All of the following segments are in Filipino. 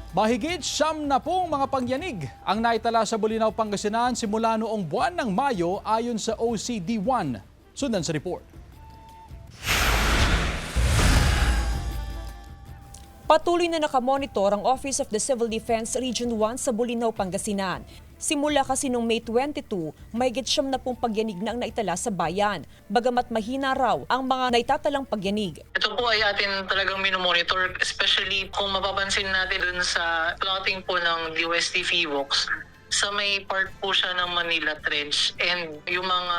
Mahigit 70 mga pangyanig ang naitala sa Bolinao, Pangasinan simula noong buwan ng Mayo ayon sa OCD1. Sundan sa report. Patuloy na nakamonitor ang Office of the Civil Defense Region 1 sa Bolinao, Pangasinan. Simula kasi noong May 22, mahigit 70 pagyanig na ang naitala sa bayan, bagamat mahina raw ang mga naitatalang pagyanig. Ito po ay atin talagang minomonitor, especially kung mapapansin natin dun sa plotting po ng DOST FIVOX. Sa may part po siya ng Manila Trench and yung mga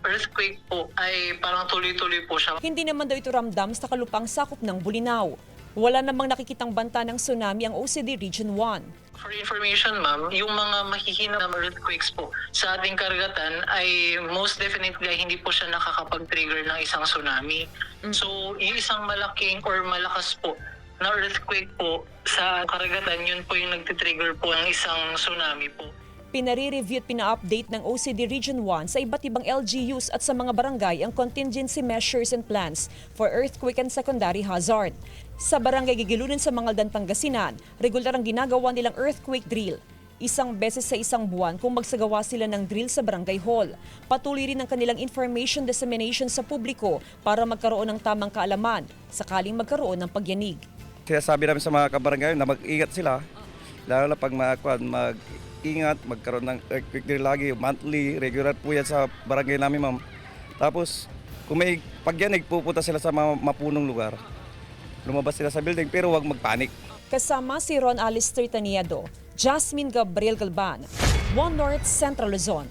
earthquake po ay parang tuloy-tuloy po siya. Hindi naman daw ito ramdam sa kalupang sakop ng Bolinao. Wala namang nakikitang banta ng tsunami ang OCD Region 1. For information ma'am, yung mga mahihina na earthquakes po sa ating karagatan ay most definitely ay hindi po siya nakakapag-trigger ng isang tsunami. So yung isang malaking or malakas po na earthquake po sa karagatan, yun po yung nagtitrigger po ng isang tsunami po. Pinare-review at pina-update ng OCD Region 1 sa iba't ibang LGUs at sa mga barangay ang contingency measures and plans for earthquake and secondary hazard. Sa barangay Gigilunan sa Mangaldan, Pangasinan, regular ang ginagawa nilang earthquake drill. Isang beses sa isang buwan kung magsagawa sila ng drill sa barangay hall. Patuloy rin ang kanilang information dissemination sa publiko para magkaroon ng tamang kaalaman sakaling magkaroon ng pagyanig. Sinasabi namin sa mga kabarangay na mag-ingat sila, lalo na pag mag-ingat, magkaroon ng earthquake drill lagi, monthly, regular po yan sa barangay namin ma'am. Tapos kung may pagyanig, pupunta sila sa mga mapunong lugar. Lumabas sila sa building pero huwag magpanik. Kasama si Ron Alistair Taniado, Jasmine Gabriel Galban, One North Central Luzon.